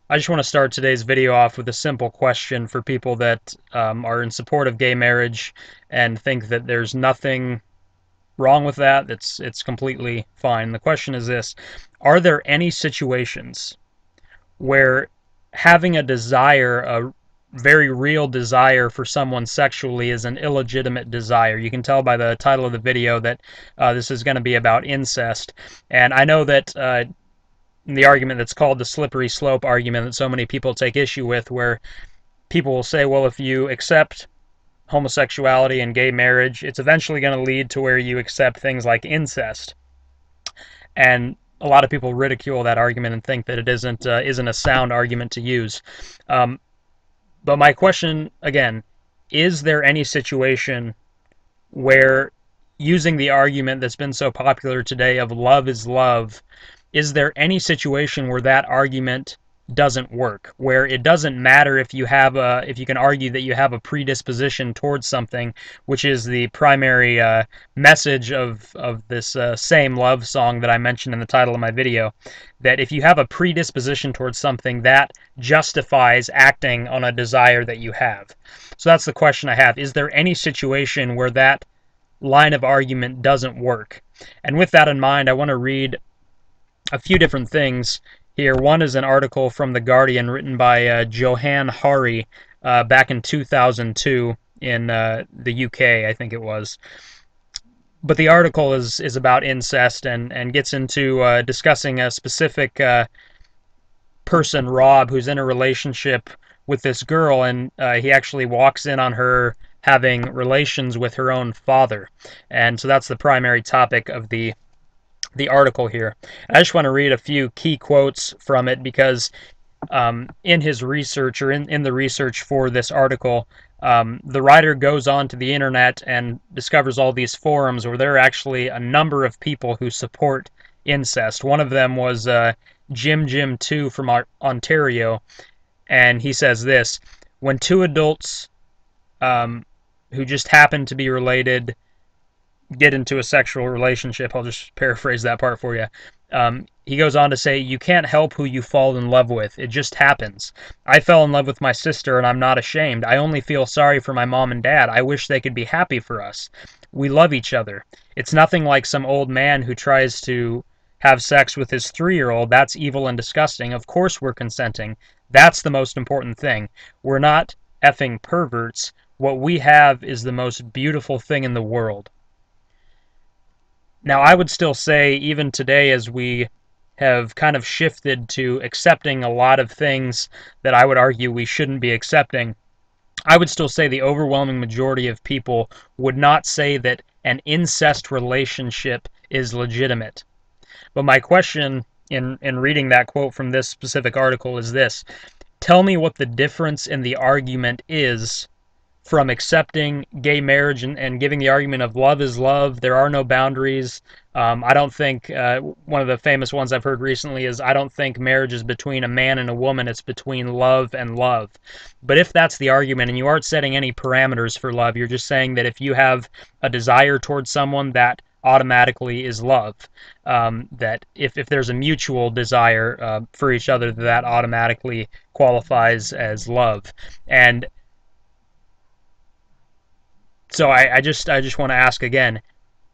I just want to start today's video off with a simple question for people that are in support of gay marriage and think that there's nothing wrong with that. It's completely fine. The question is this: are there any situations where having a desire, a very real desire for someone sexually, is an illegitimate desire? You can tell by the title of the video that this is going to be about incest, and I know that the argument that's called the slippery slope argument that so many people take issue with, where people will say, well, if you accept homosexuality and gay marriage, it's eventually going to lead to where you accept things like incest. And a lot of people ridicule that argument and think that it isn't a sound argument to use. Um, but my question again: is there any situation where, using the argument that's been so popular today of love is love, is there any situation where that argument doesn't work, where it doesn't matter if if you can argue that you have a predisposition towards something, which is the primary message of this same love song that I mentioned in the title of my video, that if you have a predisposition towards something, that justifies acting on a desire that you have. So that's the question I have: is there any situation where that line of argument doesn't work? And with that in mind, I want to read a few different things here. One is an article from The Guardian written by Johann Hari back in 2002 in the UK, I think it was. But the article is about incest and gets into discussing a specific person, Rob, who's in a relationship with this girl, and he actually walks in on her having relations with her own father. And so that's the primary topic of the article here. I just want to read a few key quotes from it because in his research, or in the research for this article, the writer goes on to the internet and discovers all these forums where there are actually a number of people who support incest. One of them was Jim2 from Ontario, and he says this: when two adults who just happen to be related get into a sexual relationship, I'll just paraphrase that part for you. He goes on to say, you can't help who you fall in love with. It just happens. I fell in love with my sister, and I'm not ashamed. I only feel sorry for my mom and dad. I wish they could be happy for us. We love each other. It's nothing like some old man who tries to have sex with his 3-year-old. That's evil and disgusting. Of course we're consenting. That's the most important thing. We're not effing perverts. What we have is the most beautiful thing in the world. Now, I would still say, even today, as we have kind of shifted to accepting a lot of things that I would argue we shouldn't be accepting, I would still say the overwhelming majority of people would not say that an incest relationship is legitimate. But my question in reading that quote from this specific article is this: tell me what the difference in the argument is from accepting gay marriage and giving the argument of love is love, there are no boundaries. I don't think, one of the famous ones I've heard recently is, I don't think marriage is between a man and a woman, it's between love and love. But if that's the argument, and you aren't setting any parameters for love, you're just saying that if you have a desire towards someone, that automatically is love. That if there's a mutual desire for each other, that automatically qualifies as love. And so I just want to ask again: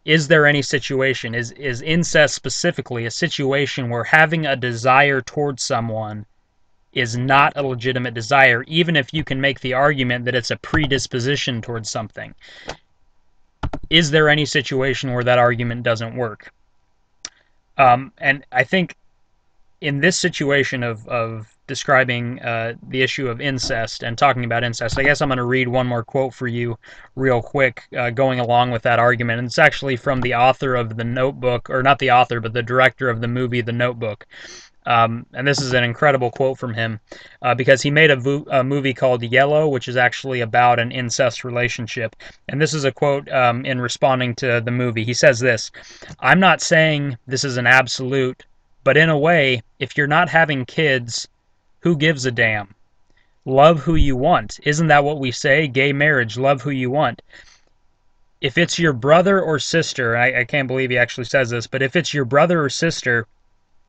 is there any situation, is incest specifically a situation where having a desire towards someone is not a legitimate desire, even if you can make the argument that it's a predisposition towards something? Is there any situation where that argument doesn't work? And I think in this situation of describing the issue of incest and talking about incest, I guess I'm going to read one more quote for you real quick, going along with that argument. And it's actually from the author of The Notebook, or not the author, but the director of the movie The Notebook. And this is an incredible quote from him, because he made a movie called Yellow, which is actually about an incest relationship. And this is a quote in responding to the movie. He says this: I'm not saying this is an absolute, but in a way, if you're not having kids, who gives a damn? Love who you want. Isn't that what we say? Gay marriage, love who you want. If it's your brother or sister, I can't believe he actually says this, but if it's your brother or sister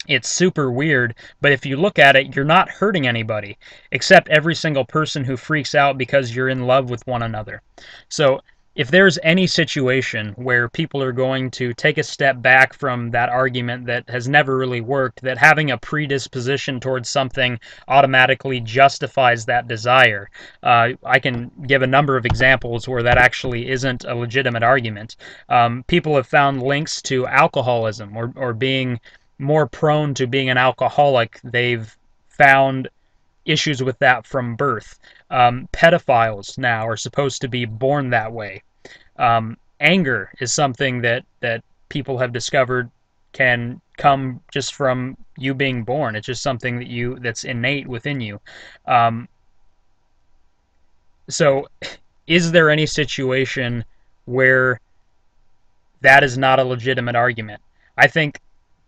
It's super weird, but if you look at it, you're not hurting anybody, except every single person who freaks out because you're in love with one another. So, if there's any situation where people are going to take a step back from that argument that has never really worked, that having a predisposition towards something automatically justifies that desire, I can give a number of examples where that actually isn't a legitimate argument. People have found links to alcoholism or being more prone to being an alcoholic. They've found issues with that from birth. Pedophiles now are supposed to be born that way. Anger is something that people have discovered can come just from you being born. It's just something that's innate within you. Um, so, is there any situation where that is not a legitimate argument? I think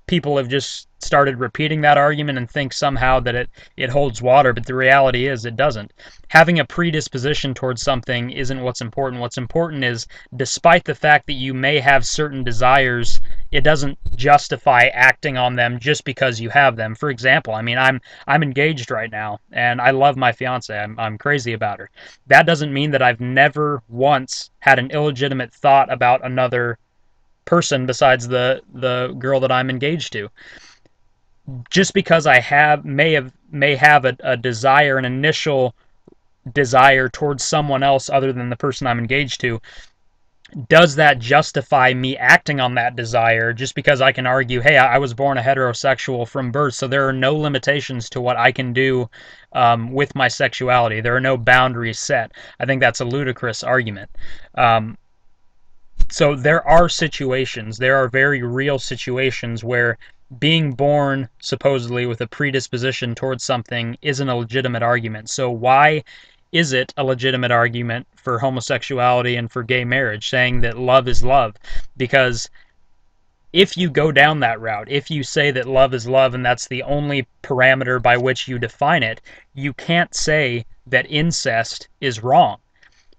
people have just started repeating that argument and think somehow that it holds water, but the reality is it doesn't. Having a predisposition towards something isn't what's important. What's important is, despite the fact that you may have certain desires, it doesn't justify acting on them just because you have them. For example, I mean, I'm engaged right now and I love my fiance. I'm crazy about her. That doesn't mean that I've never once had an illegitimate thought about another person besides the girl that I'm engaged to. Just because I may have a desire, an initial desire towards someone else other than the person I'm engaged to, does that justify me acting on that desire? Just because I can argue, hey, I was born a heterosexual from birth, so there are no limitations to what I can do with my sexuality. There are no boundaries set. I think that's a ludicrous argument. Um, so there are situations, there are very real situations where being born supposedly with a predisposition towards something isn't a legitimate argument. So why is it a legitimate argument for homosexuality and for gay marriage, saying that love is love? Because if you go down that route, if you say that love is love and that's the only parameter by which you define it, you can't say that incest is wrong.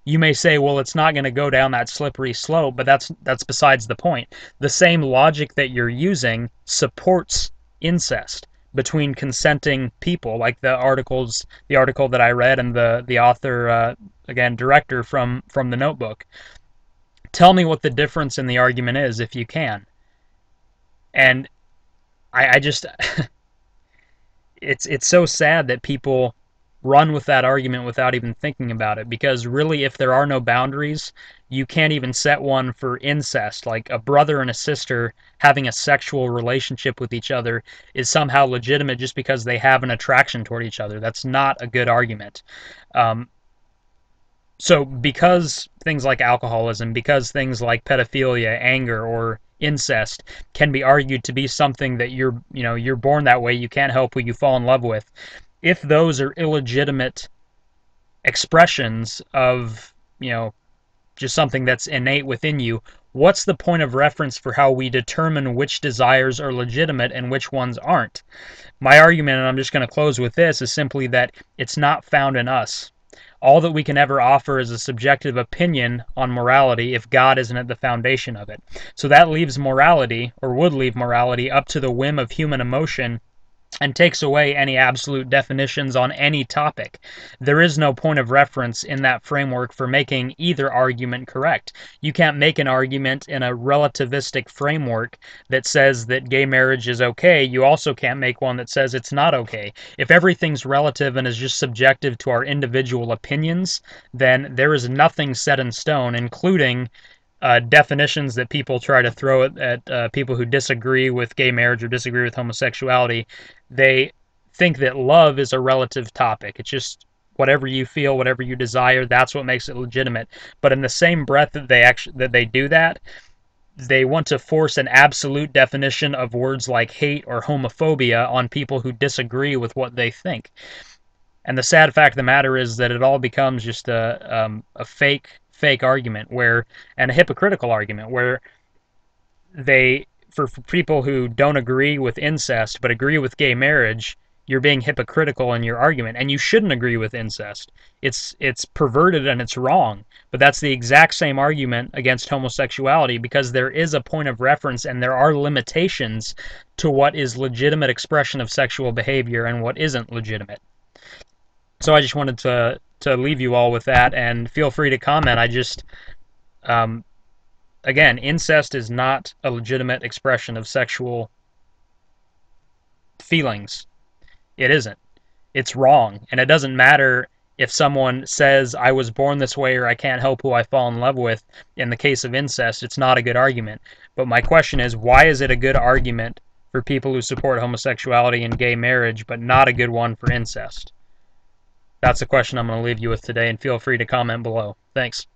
You may say, well, it's not going to go down that slippery slope, but that's besides the point. The same logic that you're using supports incest between consenting people, like the article that I read, and the author, again, director from the Notebook. Tell me what the difference in the argument is, if you can. And I just, it's so sad that people run with that argument without even thinking about it, because really, if there are no boundaries, you can't even set one for incest. Like a brother and a sister having a sexual relationship with each other is somehow legitimate just because they have an attraction toward each other. That's not a good argument. Um, so because things like alcoholism, because things like pedophilia, anger, or incest can be argued to be something that you're born that way, you can't help who you fall in love with. If those are illegitimate expressions of, just something that's innate within you, what's the point of reference for how we determine which desires are legitimate and which ones aren't? My argument, and I'm just going to close with this, is simply that it's not found in us. All that we can ever offer is a subjective opinion on morality if God isn't at the foundation of it. So that leaves morality, or would leave morality, up to the whim of human emotion and takes away any absolute definitions on any topic. There is no point of reference in that framework for making either argument correct. You can't make an argument in a relativistic framework that says that gay marriage is okay. You also can't make one that says it's not okay. If everything's relative and is just subjective to our individual opinions, then there is nothing set in stone, including definitions that people try to throw at people who disagree with gay marriage or disagree with homosexuality. They think that love is a relative topic. It's just whatever you feel, whatever you desire, that's what makes it legitimate. But in the same breath that they do that, they want to force an absolute definition of words like hate or homophobia on people who disagree with what they think. And the sad fact of the matter is that it all becomes just a fake argument, and a hypocritical argument, where for people who don't agree with incest but agree with gay marriage, you're being hypocritical in your argument, and you shouldn't agree with incest. It's perverted and it's wrong. But that's the exact same argument against homosexuality, because there is a point of reference and there are limitations to what is legitimate expression of sexual behavior and what isn't legitimate. So I just wanted to leave you all with that, and feel free to comment. Again, incest is not a legitimate expression of sexual feelings. It isn't. It's wrong. And it doesn't matter if someone says, I was born this way, or I can't help who I fall in love with. In the case of incest, it's not a good argument. But my question is, why is it a good argument for people who support homosexuality and gay marriage, but not a good one for incest? That's the question I'm going to leave you with today, and feel free to comment below. Thanks.